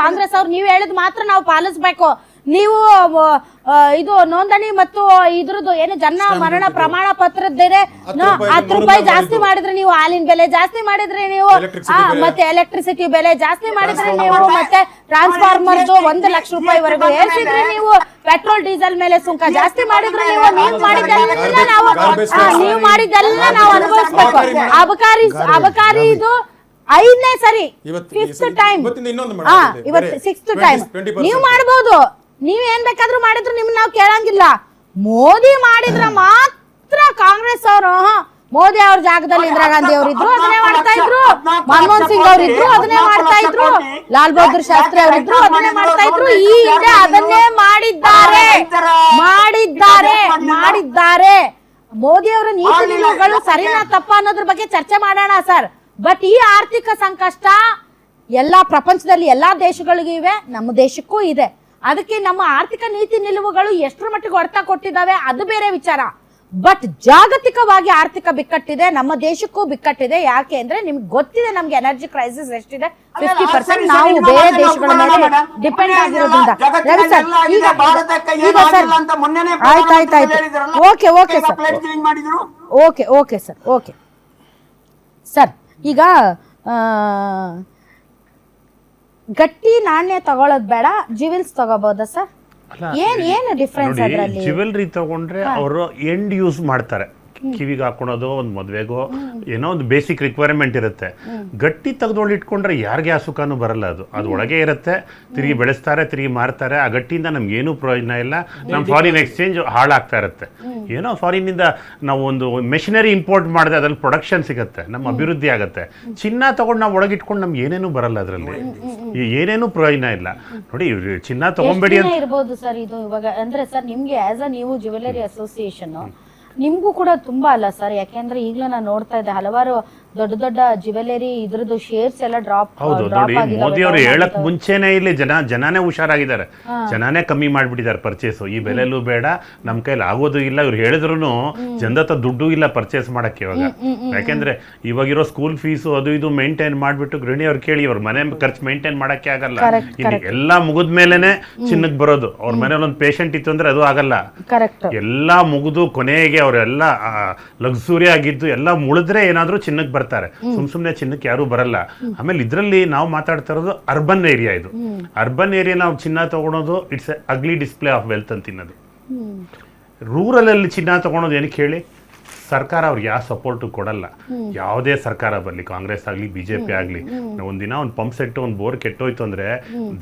ಕಾಂಗ್ರೆಸ್ ಅವ್ರು ನೀವು ಹೇಳಿದ್ ಮಾತ್ರ ನಾವು ಪಾಲಿಸ್ಬೇಕು. ನೀವು ಇದು ನೋಂದಣಿ ಮತ್ತು ಇದ್ರದ್ದು ಏನು ಜನ ಮರಣ ಪ್ರಮಾಣ ಪತ್ರದ್ದೇನೆ 10 ರೂಪಾಯಿ ಜಾಸ್ತಿ ಮಾಡಿದ್ರೆ ನೀವು ಹಾಲಿನ ಬೆಲೆ ಜಾಸ್ತಿ ಮಾಡಿದ್ರೆ ನೀವು ಮತ್ತೆ ಎಲೆಕ್ಟ್ರಿಸಿಟಿ ಬೆಲೆ ಜಾಸ್ತಿ ಮಾಡಿದ್ರೆ ನೀವು ಮತ್ತೆ ಟ್ರಾನ್ಸ್ಫಾರ್ಮರ್ದು 1 ಲಕ್ಷ ರೂಪಾಯಿವರೆಗೂ ಏರಿಸಿದ್ರೆ ನೀವು ಪೆಟ್ರೋಲ್ ಡೀಸೆಲ್ ಮೇಲೆ ಸುಂಕ ಜಾಸ್ತಿ ಮಾಡಿದ್ರೆ ನೀವು ಮಾಡಿದ್ದೆಲ್ಲ ನಾವು ಅನುಭವಿಸ್ಬೇಕು. ಅಬಕಾರಿ ಇದು 5ನೇ ಸರಿ 5th ಟೈಮ್ ಇವತ್ತು 6th ಟೈಮ್ ನೀವು ಮಾಡಬಹುದು. ನೀವ್ ಏನ್ ಬೇಕಾದ್ರೂ ಮಾಡಿದ್ರು ನಿಮ್ನ ನಾವು ಕೇಳಂಗಿಲ್ಲ. ಮೋದಿ ಮಾಡಿದ್ರ ಮಾತ್ರ ಕಾಂಗ್ರೆಸ್ ಅವರು ಮೋದಿ ಅವ್ರ ಜಾಗದಲ್ಲಿ ಇಂದಿರಾ ಗಾಂಧಿ ಅವ್ರು ಇದ್ರು ಅದನ್ನೇ ಮಾಡ್ತಾ ಇದ್ರು, ಮನಮೋಹನ್ ಸಿಂಗ್ ಅವ್ರು ಇದ್ರು ಅದನ್ನೇ ಮಾಡ್ತಾ ಇದ್ರು, ಲಾಲ್ ಬಹದ್ದೂರ್ ಶಾಸ್ತ್ರಿ ಅವ್ರು ಇದ್ರು ಅದನ್ನೇ ಮಾಡ್ತಾ ಇದ್ರು. ಈ ಹಿಂದೆ ಅದನ್ನೇ ಮಾಡಿದ್ದಾರೆ. ಮೋದಿ ಅವರ ನೀತಿ ನಿಲುವುಗಳು ಸರಿನಾ ತಪ್ಪ ಅನ್ನೋದ್ರ ಬಗ್ಗೆ ಚರ್ಚೆ ಮಾಡೋಣ ಸರ್. ಬಟ್ ಈ ಆರ್ಥಿಕ ಸಂಕಷ್ಟ ಎಲ್ಲಾ ಪ್ರಪಂಚದಲ್ಲಿ ಎಲ್ಲಾ ದೇಶಗಳಿಗೂ ಇವೆ, ನಮ್ಮ ದೇಶಕ್ಕೂ ಇದೆ. ಅದಕ್ಕೆ ನಮ್ಮ ಆರ್ಥಿಕ ನೀತಿ ನಿಲುವುಗಳು ಎಷ್ಟರ ಮಟ್ಟಿಗೆ ಹೊಡೆತ ಕೊಟ್ಟಿದ್ದಾವೆ ಅದು ಬೇರೆ ವಿಚಾರ. ಬಟ್ ಜಾಗತಿಕವಾಗಿ ಆರ್ಥಿಕ ಬಿಕ್ಕಟ್ಟಿದೆ, ನಮ್ಮ ದೇಶಕ್ಕೂ ಬಿಕ್ಕಟ್ಟಿದೆ. ಯಾಕೆ ಅಂದ್ರೆ ನಿಮ್ಗೆ ಗೊತ್ತಿದೆ ನಮ್ಗೆ ಎನರ್ಜಿ ಕ್ರೈಸಿಸ್ ಎಷ್ಟಿದೆ, 50% ನಾವು ಬೇರೆ ದೇಶಗಳ ಮೇಲೆ ಡಿಪೆಂಡ್ ಆಗಿರೋದ್ರಿಂದ. ರವಿ ಸರ್ ಈಗ ಸರ್ ಆಯ್ತಾಯ್ತು ಓಕೆ ಸರ್ ಈಗ ಗಟ್ಟಿ ನಾಣ್ಯ ತಗೊಳ್ಳೋದು ಬೇಡ, ಜ್ಯುವೆಲ್ಸ್ ತಗೋಬಹುದಾ ಸರ್? ಏನು ಡಿಫರೆನ್ಸ್ ಅದರಲ್ಲಿ? ಜ್ಯುವೆಲ್ರಿ ತಗೊಂಡ್ರೆ ಅವರು ಎಂಡ್ ಯೂಸ್ ಮಾಡ್ತಾರೆ, ಕಿವಿಗೆ ಹಾಕೊಳೋದು ಒಂದು ಮದುವೆಗೋ ಏನೋ ಒಂದು ಬೇಸಿಕ್ ರಿಕ್ವೈರ್ಮೆಂಟ್ ಇರುತ್ತೆ. ಗಟ್ಟಿ ತೆಗೆದುಕೊಂಡು ಇಟ್ಕೊಂಡ್ರೆ ಯಾರಿಗೆ ಆ ಸುಖನೂ ಬರಲ್ಲ. ಅದು ಒಳಗೆ ಇರುತ್ತೆ, ತಿರುಗಿ ಬೆಳೆಸ್ತಾರೆ, ತಿರುಗಿ ಮಾರ್ತಾರೆ. ಆ ಗಟ್ಟಿಯಿಂದ ನಮ್ಗೆ ಏನೂ ಪ್ರಯೋಜನ ಇಲ್ಲ. ನಮ್ಮ ಫಾರಿನ್ ಎಕ್ಸ್ಚೇಂಜ್ ಹಾಳಾಗ್ತಾ ಇರುತ್ತೆ. ಏನೋ ಫಾರಿನಿಂದ ನಾವು ಒಂದು ಮೆಷಿನರಿ ಇಂಪೋರ್ಟ್ ಮಾಡಿದ್ರೆ ಅದ್ರಲ್ಲಿ ಪ್ರೊಡಕ್ಷನ್ ಸಿಗುತ್ತೆ, ನಮ್ಮ ಅಭಿವೃದ್ಧಿ ಆಗುತ್ತೆ. ಚಿನ್ನ ತಗೊಂಡು ನಾವು ಒಳಗಿಟ್ಕೊಂಡು ನಮ್ಗೆ ಏನೇನು ಬರಲ್ಲ, ಅದರಲ್ಲಿ ಏನೇನು ಪ್ರಯೋಜನ ಇಲ್ಲ. ನೋಡಿ, ಚಿನ್ನ ತಗೊಂಬೇಡಿ ಅಂತ ಇರ್ಬೋದು ಸರ್. ಇದು ಇವಾಗ ಅಂದ್ರೆ ಸರ್ ನಿಮ್ಗೆ ಆಸ್ ಅ ನೀವು ಜ್ಯುವೆಲರಿ ಅಸೋಸಿಯೇಷನ್ ನಿಮ್ಗೂ ಕೂಡ ತುಂಬಾ ಅಲ್ಲ ಸರ್, ಯಾಕೆಂದ್ರೆ ಈಗಲೂ ನಾನು ನೋಡ್ತಾ ಇದ್ದೆ ಹಲವಾರು ದೊಡ್ಡ ದೊಡ್ಡ ಜ್ಯುವೆಲರಿ ಇದ್ರದ್ದು ಶೇರ್ಸ್ ಎಲ್ಲ ಡ್ರಾಪ್. ಹೌದು ನೋಡಿ, ಮೋದಿ ಅವರು ಹೇಳಕ್ ಮುಂಚೆನೆ ಇಲ್ಲಿ ಜನನೇ ಹುಷಾರಾಗಿದ್ದಾರೆ, ಜನನೇ ಕಮ್ಮಿ ಮಾಡ್ಬಿಟ್ಟಿದ್ದಾರೆ ಪರ್ಚೇಸ್. ಈ ಬೆಲೆಲ್ಲೂ ಬೇಡ, ನಮ್ ಕೈಲಿ ಆಗೋದು ಇಲ್ಲ. ಇವ್ರು ಹೇಳಿದ್ರು ಜನದತ್ತ ದುಡ್ಡು ಇಲ್ಲ ಪರ್ಚೇಸ್ ಮಾಡಕ್ಕೆ ಇವಾಗ. ಯಾಕೆಂದ್ರೆ ಇವಾಗಿರೋ ಸ್ಕೂಲ್ ಫೀಸು ಅದು ಇದು ಮೇಂಟೈನ್ ಮಾಡ್ಬಿಟ್ಟು ಗೃಹಿಣಿಯವ್ರು ಕೇಳಿ ಅವ್ರ ಮನೆ ಖರ್ಚು ಮೇಂಟೈನ್ ಮಾಡಕ್ಕೆ ಆಗಲ್ಲ. ಎಲ್ಲ ಮುಗಿದ್ಮೇಲೆನೆ ಚಿನ್ನಕ್ಕೆ ಬರೋದು. ಅವ್ರ ಮನೇಲಿ ಒಂದು ಪೇಷಂಟ್ ಇತ್ತು ಅಂದ್ರೆ ಅದು ಆಗಲ್ಲ. ಎಲ್ಲಾ ಮುಗಿದು ಕೊನೆಗೆ ಅವರೆಲ್ಲ ಲಕ್ಸುರಿ ಆಗಿದ್ದು ಎಲ್ಲ ಮುಳಿದ್ರೆ ಏನಾದ್ರೂ ಚಿನ್ನಕ್ಕೆ ಬರ್ತಾರೆ. ಸುಮ್ನೆ ಚಿನ್ನಕ್ಕೆ ಯಾರು ಬರಲ್ಲ. ಆಮೇಲೆ ಇದ್ರಲ್ಲಿ ನಾವು ಮಾತಾಡ್ತಾ ಇರೋದು ಅರ್ಬನ್ ಏರಿಯಾ. ಇದು ಅರ್ಬನ್ ಏರಿಯಾ ನಾವು ಚಿನ್ನ ತಗೊಳೋದು it's a ugly display of wealth ಅಂತಿನ್ನೋದು. ರೂರಲ್ ಅಲ್ಲಿ ಚಿನ್ನ ತಗೊಳೋದು ಏನಕ್ಕೆ ಹೇಳಿ? ಸರ್ಕಾರ ಅವ್ರಿಗೆ ಯಾವ ಸಪೋರ್ಟು ಕೊಡಲ್ಲ. ಯಾವುದೇ ಸರ್ಕಾರ ಬರಲಿ, ಕಾಂಗ್ರೆಸ್ ಆಗಲಿ ಬಿಜೆಪಿ ಆಗಲಿ, ಒಂದಿನ ಒಂದು ಪಂಪ್ ಸೆಟ್ ಒಂದು ಬೋರ್ ಕೆಟ್ಟೋಯ್ತು ಅಂದ್ರೆ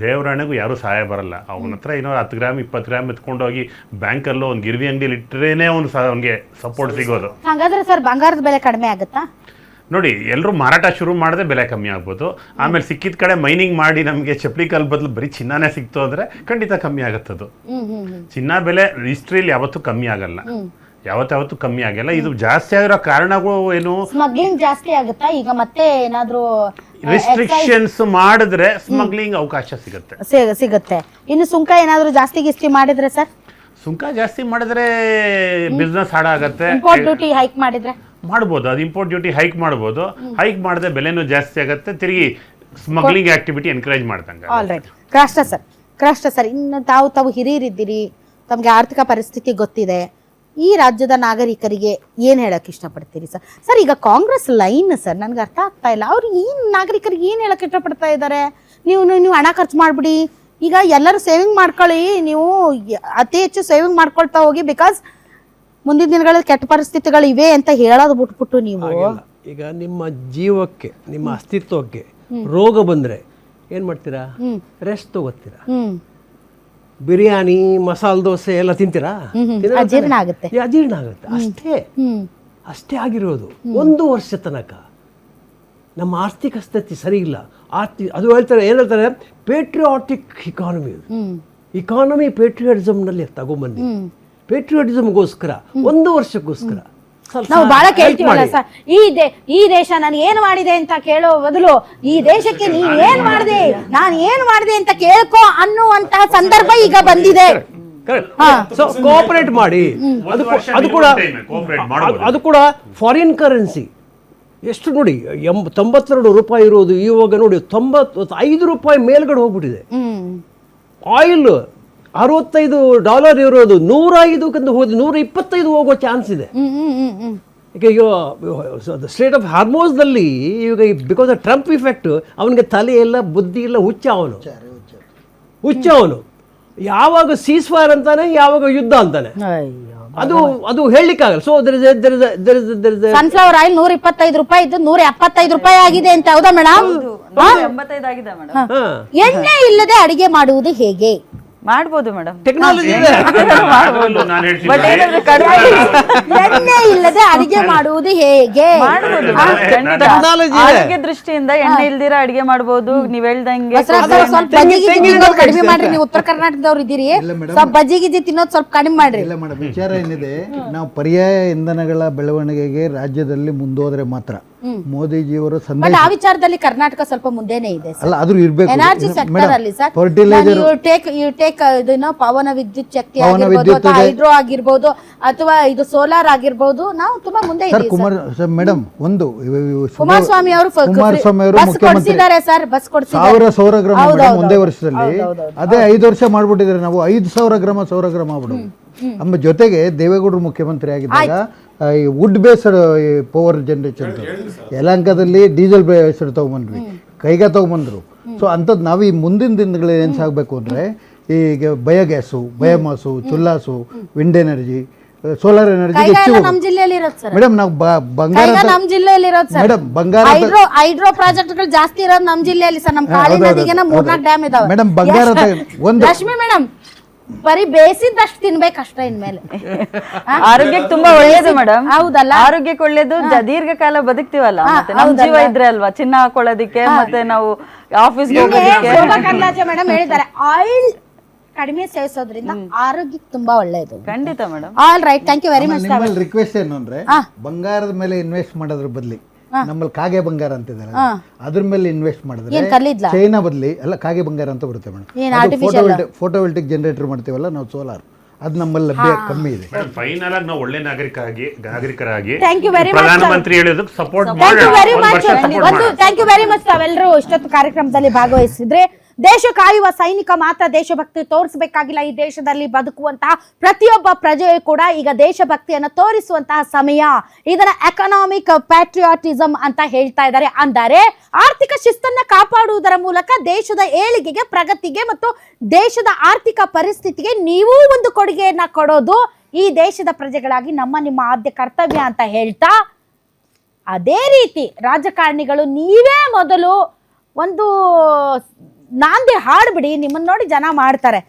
ದೇವರಾಣೆಗೂ ಯಾರು ಸಹಾಯ ಬರಲ್ಲ. ಅವನ ಹತ್ರ ಏನೋ 10 ಗ್ರಾಮ್ 20 ಗ್ರಾಮ್ ಎತ್ಕೊಂಡೋಗಿ ಬ್ಯಾಂಕಲ್ಲೋ ಒಂದು ಗಿರ್ವಿ ಅಂಗಡಿಲಿ ಇಟ್ಟರೇನೆ ಅವ್ನಿಗೆ ಸಪೋರ್ಟ್ ಸಿಗೋದು. ಹಾಗಾದ್ರೆ ಸರ್ ಬಂಗಾರದ ಬೆಲೆ ಕಡಿಮೆ ಆಗುತ್ತಾ? ನೋಡಿ, ಎಲ್ಲರೂ ಮಾರಾಟ ಶುರು ಮಾಡಿದ್ರೆ ಬೆಲೆ ಕಮ್ಮಿ ಆಗ್ಬೋದು. ಆಮೇಲೆ ಸಿಕ್ಕಿದ ಕಡೆ ಮೈನಿಂಗ್ ಮಾಡಿ ನಮಗೆ ಚಪ್ಪಲಿ ಕಲ್ ಬದಲು ಬರೀ ಚಿನ್ನನೇ ಸಿಕ್ತು ಅಂದ್ರೆ ಖಂಡಿತ ಕಮ್ಮಿ ಆಗತ್ತದು. ಚಿನ್ನ ಬೆಲೆ ಹಿಸ್ಟ್ರಿಯಲ್ಲಿ ಯಾವತ್ತೂ ಕಮ್ಮಿ ಆಗಲ್ಲ, ಯಾವತ್ತಾವತ್ತು ಕಮ್ಮಿ ಆಗಲ್ಲ. ಇದು ಜಾಸ್ತಿ ಆಗಿರೋ ಕಾರಣಗಳು ಏನು? ಸ್ಮಗ್ಲಿಂಗ್ ಜಾಸ್ತಿ ಆಗುತ್ತಾ ಈಗ? ಮತ್ತೆ ಏನಾದ್ರೂ ರಿಸ್ಟ್ರಿಕ್ಷನ್ಸ್ ಮಾಡಿದ್ರೆ ಸ್ಮಗ್ಲಿಂಗ್ ಅವಕಾಶ ಸಿಗುತ್ತೆ. ಇನ್ನು ಸುಂಕ ಏನಾದ್ರೂ ಜಾಸ್ತಿ ಮಾಡಿದ್ರೆ ಸರ್? ಸುಂಕ ಜಾಸ್ತಿ ಮಾಡಿದ್ರೆ ಬಿಸ್ನೆಸ್ ಹಾಳಾಗತ್ತೆ. ಇಂಪೋರ್ಟ್ ಡ್ಯೂಟಿ ಹೈಕ್ ಮಾಡಿದ್ರೆ ಮಾಡ್ಬೋದು, ಅದು ಇಂಪೋರ್ಟ್ ಡ್ಯೂಟಿ ಹೈಕ್ ಮಾಡ್ಬೋದು. ಹೈಕ್ ಮಾಡಿದ್ರೆ ಬೆಲೆನೂ ಜಾಸ್ತಿ ಆಗುತ್ತೆ, ತಿರುಗಿ ಸ್ಮಗ್ಲಿಂಗ್ ಆಕ್ಟಿವಿಟಿ ಎನ್ಕರೇಜ್ ಮಾಡ್ದಂಗೆ. ಆಲ್ರೈಟ್. ಕೃಷ್ಣ ಸರ್ ಇನ್ನು ತಾವು ಹಿರಿಯರಿದ್ದೀರಿ, ತಮಗೆ ಆರ್ಥಿಕ ಪರಿಸ್ಥಿತಿ ಗೊತ್ತಿದೆ. ಈ ರಾಜ್ಯದ ನಾಗರಿಕರಿಗೆ ಏನು ಹೇಳಕ್ಕೆ ಇಷ್ಟಪಡ್ತೀರಿ ಸರ್? ಸರ್ ಈಗ ಕಾಂಗ್ರೆಸ್ ಲೈನ್ ಸರ್ ನನಗೆ ಅರ್ಥ ಆಗ್ತಾ ಇಲ್ಲ. ಅವ್ರು ಈ ನಾಗರಿಕರಿಗೆ ಏನು ಹೇಳಕ್ಕೆ ಇಷ್ಟಪಡ್ತಾ ಇದ್ದಾರೆ? ನೀವು ಹಣ ಖರ್ಚು ಮಾಡಿಬಿಡಿ, ಈಗ ಎಲ್ಲರೂ ಸೇವಿಂಗ್ ಮಾಡ್ಕೊಳ್ಳಿ, ನೀವು ಅತಿ ಹೆಚ್ಚು ಸೇವಿಂಗ್ ಮಾಡ್ಕೊಳ್ತಾ ಹೋಗಿ, ಬಿಕಾಸ್ ಮುಂದಿನ ದಿನಗಳಲ್ಲಿ ಕೆಟ್ಟ ಪರಿಸ್ಥಿತಿಗಳು ಇವೆ ಅಂತ ಹೇಳೋದು ಬಿಟ್ಬಿಟ್ಟು ನೀವು ಈಗ ನಿಮ್ಮ ಜೀವಕ್ಕೆ, ನಿಮ್ಮ ಅಸ್ತಿತ್ವಕ್ಕೆ ರೋಗ ಬಂದರೆ ಏನು ಮಾಡ್ತೀರಾ? ರೆಸ್ಟ್ ತಗೋತೀರಾ. ಬಿರಿಯಾನಿ, ಮಸಾಲೆ ದೋಸೆ ಎಲ್ಲ ತಿಂತೀರಾ? ಅಜೀರ್ಣ ಆಗುತ್ತೆ. ಅಷ್ಟೇ ಆಗಿರೋದು. 1 ವರ್ಷ ತನಕ ನಮ್ಮ ಆರ್ಥಿಕ ಸ್ಥಿತಿ ಸರಿ ಇಲ್ಲ. ಅದು ಏನು ಹೇಳ್ತಾರೆ? Patriotic economy ಪೇಟ್ರಿಯಾಟಿಸಮ್ನಲ್ಲಿ ತಗೊಂಬಂದಿ. ಪೇಟ್ರಿಯಾಟಿಸಮ್ಗೋಸ್ಕರ 1 ವರ್ಷಕ್ಕೋಸ್ಕರ ನಾವು ಬಹಳ ಕೇಳ್ತೀವಲ್ಲ ಸರ್, ಈ ದೇಶ ನಾನು ಏನ್ ಮಾಡಿದೆ ಅಂತ ಕೇಳೋ ಬದಲು ಈ ದೇಶಕ್ಕೆ ನೀನ್ ಏನ್ ಮಾಡಿದೆ, ನಾನು ಏನ್ ಮಾಡಿದೆ ಅಂತ ಕೇಳ್ಕೋ ಅನ್ನುವಂತಹ ಸಂದರ್ಭ ಈಗ ಬಂದಿದೆ. ಕೋಆಪರೇಟ್ ಮಾಡಿ. ಅದು ಕೂಡ ಫಾರಿನ್ ಕರೆನ್ಸಿ. ಎಷ್ಟು ನೋಡಿ 92 ರೂಪಾಯಿ ಇರೋದು ಇವಾಗ ನೋಡಿ 95 ರೂಪಾಯಿ ಮೇಲ್ಗಡೆ ಹೋಗ್ಬಿಟ್ಟಿದೆ. ಆಯಿಲ್ $65 ಇರೋದು 105 ಹೋದ 125 ಹೋಗೋ ಚಾನ್ಸ್ ಇದೆ. ಈಗ ಸ್ಟೇಟ್ ಆಫ್ ಹಾರ್ಮೋಸ್ನಲ್ಲಿ ಈಗ ಬಿಕಾಸ್ ಆಫ್ ಟ್ರಂಪ್ ಇಫೆಕ್ಟ್ ಅವನಿಗೆ ತಲೆ ಇಲ್ಲ ಬುದ್ಧಿ ಇಲ್ಲ, ಹುಚ್ಚ ಅವನು ಯಾವಾಗ ಸೀಸ್ ಫೈರ್ ಅಂತಾನೆ, ಯಾವಾಗ ಯುದ್ಧ ಅಂತಾನೆ, ಅದು ಹೇಳಲಿಕ್ಕಾಗಲ್ಲ. ಸೊ ಸನ್ಫ್ಲವರ್ ಆಯಿಲ್ 125 ರೂಪಾಯಿ ಇದ್ದು 175 ರೂಪಾಯಿ ಆಗಿದೆ ಅಂತ. ಹೌದಾ ಮೇಡಮ್? 85 ಆಗಿದೆ ಮೇಡಮ್. ಎಣ್ಣೆ ಇಲ್ಲದೆ ಅಡಿಗೆ ಮಾಡುವುದು ಹೇಗೆ? ಮಾಡ್ಬೋದು ಮೇಡಮ್, ಟೆಕ್ನಾಲಜಿ ಇದೆ. ನಾನು ಹೇಳ್ತೀನಿ ಬಟ್ ಏನಾದ್ರೆ ಕಡಿಮೆ ಎಣ್ಣೆ ಇಲ್ಲದೆ ಅಡಿಗೆ ಮಾಡುವುದು ಹೇಗೆ? ಮಾಡ್ಬೋದು ಖಂಡಿತ. ಟೆಕ್ನಾಲಜಿ ಇದೆ. ಆರೋಗ್ಯ ದೃಷ್ಟಿಯಿಂದ ಎಣ್ಣೆ ಇಲ್ದಿರ ಅಡಿಗೆ ಮಾಡ್ಬೋದು. ನೀವ್ ಹೇಳ್ದಂಗೆ ಸ್ವಲ್ಪ ಬಜ್ಜಿ ಗಿಜ್ಜಿ ತಿನ್ನೋದು ಕಡಿಮೆ ಮಾಡ್ರಿ. ನೀವು ಉತ್ತರ ಕರ್ನಾಟಕದವ್ರು ಇದ್ದೀರಿ, ಸ್ವಲ್ಪ ಬಜ್ಜಿ ಗಿಜ್ಜಿ ತಿನ್ನೋದು ಸ್ವಲ್ಪ ಕಡಿಮೆ ಮಾಡ್ರಿ. ಇಲ್ಲ ಮೇಡಮ್, ವಿಚಾರ ಏನಿದೆ, ನಾವು ಪರ್ಯಾಯ ಇಂಧನಗಳ ಬೆಳವಣಿಗೆಗೆ ರಾಜ್ಯದಲ್ಲಿ ಮುಂದೋದ್ರೆ ಮಾತ್ರ ಮೋದಿಜಿಯವರು ಬಟ್ ಸಂದೇಶ ಆ ವಿಚಾರದಲ್ಲಿ ಕರ್ನಾಟಕ ಸ್ವಲ್ಪ ಮುಂದೆನೆ ಇದೆ. ಅಲ್ಲ, ಆದ್ರೂ ಇರ್ಬೇಕು. ಎನರ್ಜಿ ಸೆಕ್ಟರ್ ಅಲ್ಲಿ ಸರ್, ಫರ್ಟಿಲೈಸರ್ ಯು ಟೇಕ್ ಇದನ್ನ ಪವನ ವಿದ್ಯುತ್ ಶಕ್ತಿ ಆಗಿರ್ಬೋದು, ಅಥವಾ ಹೈಡ್ರೋ ಆಗಿರ್ಬೋದು, ಅಥವಾ ಇದು ಸೋಲಾರ್ ಆಗಿರ್ಬೋದು, ನಾವು ತುಂಬಾ ಮುಂದೆ ಸರ್ ಇದ್ದೀವಿ. ಮೇಡಮ್, ಒಂದು ಕುಮಾರಸ್ವಾಮಿ ಅವರು ಬಸ್ ಕೊಡ್ಸಿದ್ದಾರೆ ಸರ್, ಬಸ್ ಕೊಡ್ಸಿದ್ದಾರೆ. 1000 ಸೌರ ಗ್ರಾಮ ಮೇಡಮ್ ಒಂದೇ ವರ್ಷದಲ್ಲಿ. ಅದೇ 5 ವರ್ಷ ಮಾಡ್ಬಿಟ್ಟಿದ್ರೆ ನಾವು 5000 ಗ್ರಾಮ ಸೌರ ಗ್ರಾಮ ಮಾಡ್ಬಿಡೋದು. ನಮ್ಮ ಜೊತೆಗೆ ದೇವೇಗೌಡರು ಮುಖ್ಯಮಂತ್ರಿ ಆಗಿದ್ದಾಗ ವುಡ್ ಬೇಸ್ಡ್ ಪವರ್ ಜನರೇಷನ್, ಯಲಹಂಕದಲ್ಲಿ ಡೀಸೆಲ್ ಬೇಸ್ಡ್ ತಗೊಂಬಂದ್ವಿ, ಕೈಗ ತಗೊಂಬಂದ್ರು. ಸೊ ಅಂಥದ್ದು ನಾವು ಈ ಮುಂದಿನ ದಿನಗಳಲ್ಲಿ ಏನು ಸಾಗಬೇಕು ಅಂದರೆ, ಈಗ ಬಯೋಗ್ಯಾಸು, ಬಯೋಮಾಸು, ಚುಲ್ಲಾಸು, ವಿಂಡ್ ಎನರ್ಜಿ, ಸೋಲಾರ್ ಎನರ್ಜಿ ಹೆಚ್ಚು. ನಮ್ ಜಿಲ್ಲೆಯಲ್ಲಿ ಇರೋದು ಸರ್ ಮೇಡಮ್, ನಾವು ಬಂಗಾರ ನಮ್ ಜಿಲ್ಲೆಯಲ್ಲಿ ಇರೋದು ಸರ್. ಮೇಡಮ್ ಬಂಗಾರ ಹೈಡ್ರೋ ಪ್ರಾಜೆಕ್ಟ್ ಗಳು ಜಾಸ್ತಿ ಇರೋದು ನಮ್ ಜಿಲ್ಲೆಯಲ್ಲಿ ಸರ್. ನಮ್ ಕಾಳಿ ನದಿಗೆ 3-4 ಡ್ಯಾಮ್ ಇದಾವೆ. ಮೇಡಮ್, ಬಂಗಾರ ಒಂದು ಲಕ್ಷ್ಮಿ ಮೇಡಮ್, ಬರೀ ಬೇಸಿದಷ್ಟು ತಿನ್ಬೇಕಷ್ಟ ಇನ್ಮೇಲೆ. ಆರೋಗ್ಯಕ್ಕೆ ತುಂಬಾ ಒಳ್ಳೇದು ಮೇಡಮ್. ಹೌದಲ್ಲ? ಆರೋಗ್ಯಕ್ಕೆ ಒಳ್ಳೇದು, ದೀರ್ಘಕಾಲ ಬದುಕ್ತಿವಲ್ಲ, ಮತ್ತೆ ನಮ್ ಜೀವ ಇದ್ರೆ ಅಲ್ವಾ ಚಿನ್ನ ಹಾಕೊಳ್ಳೋದಿಕ್ಕೆ, ಮತ್ತೆ ನಾವು ಆಫೀಸ್ಗೆ ಹೋಗೋದಿಕ್ಕೆ. ಮೇಡಮ್ ಹೇಳಿದ್ದಾರೆ, ಆಯಿಲ್ ಕಡಿಮೆ ಸೇವಿಸೋದ್ರಿಂದ ಆರೋಗ್ಯಕ್ಕೆ ತುಂಬಾ ಒಳ್ಳೇದು. ಖಂಡಿತ madam. All right, thank you very much. ನಿಮ್ಮಲ್ಲಿ ರಿಕ್ವೆಸ್ಟ್ ಏನು ಅಂದ್ರೆ, ಬಂಗಾರದ ಮೇಲೆ ಇನ್ವೆಸ್ಟ್ ಮಾಡೋದ್ರ ಬದಲಿ ನಮ್ಮಲ್ಲಿ ಕಾಗೆ ಬಂಗಾರ ಅಂತಿದ್ದಾರೆ, ಅದ್ರ ಮೇಲೆ ಇನ್ವೆಸ್ಟ್ ಮಾಡಿದ್ರೆ ಚೈನಾ ಬದಲಿ ಎಲ್ಲ ಕಾಗೆ ಬಂಗಾರ ಅಂತ ಬರುತ್ತೆ ಮೇಡಮ್. ಫೋಟೋವೋಲ್ಟಿಕ್ ಜನರೇಟರ್ ಮಾಡ್ತೀವಲ್ಲ ನಾವು, ಸೋಲಾರ್, ಅದು ನಮ್ಮಲ್ಲಿ ಲಭ್ಯ ಕಮ್ಮಿ ಇದೆ. ಫೈನಲ್ ಆಗಿ ನಾವು ಒಳ್ಳೆ ನಾಗರಿಕರಾಗಿ ಥ್ಯಾಂಕ್ ಯು ವೆರಿ ಮಚ್. ಪ್ರಧಾನಮಂತ್ರಿ ಹೇಳಿದಕ್ಕೆ support thank you very much. ಮಾಡಿ. ಥ್ಯಾಂಕ್ ಯು ವೆರಿ ಮಚ್ ತಾವೆಲ್ಲರೂ ಇಷ್ಟೊತ್ತು ಕಾರ್ಯಕ್ರಮದಲ್ಲಿ ಭಾಗವಹಿಸಿದ್ರೆ. ದೇಶ ಕಾಯುವ ಸೈನಿಕ ಮಾತ್ರ ದೇಶಭಕ್ತಿ ತೋರಿಸಬೇಕಾಗಿಲ್ಲ. ಈ ದೇಶದಲ್ಲಿ ಬದುಕುವಂತಹ ಪ್ರತಿಯೊಬ್ಬ ಪ್ರಜೆಯೂ ಕೂಡ ಈಗ ದೇಶಭಕ್ತಿಯನ್ನು ತೋರಿಸುವಂತಹ ಸಮಯ. ಇದನ್ನ ಎಕನಾಮಿಕ್ ಪ್ಯಾಟ್ರಿಯಾಟಿಸಮ್ ಅಂತ ಹೇಳ್ತಾ ಇದ್ದಾರೆ. ಅಂದರೆ ಆರ್ಥಿಕ ಶಿಸ್ತನ್ನ ಕಾಪಾಡುವುದರ ಮೂಲಕ ದೇಶದ ಏಳಿಗೆಗೆ, ಪ್ರಗತಿಗೆ ಮತ್ತು ದೇಶದ ಆರ್ಥಿಕ ಪರಿಸ್ಥಿತಿಗೆ ನೀವು ಒಂದು ಕೊಡುಗೆಯನ್ನ ಕೊಡೋದು ಈ ದೇಶದ ಪ್ರಜೆಗಳಾಗಿ ನಿಮ್ಮ ಆದ್ಯ ಕರ್ತವ್ಯ ಅಂತ ಹೇಳ್ತಾ, ಅದೇ ರೀತಿ ರಾಜಕಾರಣಿಗಳು ನೀವೇ ಮೊದಲು ಒಂದು ನಾಂದಿ ಹಾಡ್ಬಿಡಿ, ನಿಮ್ಮನ್ನ ನೋಡಿ ಜನ ಮಾಡ್ತಾರೆ.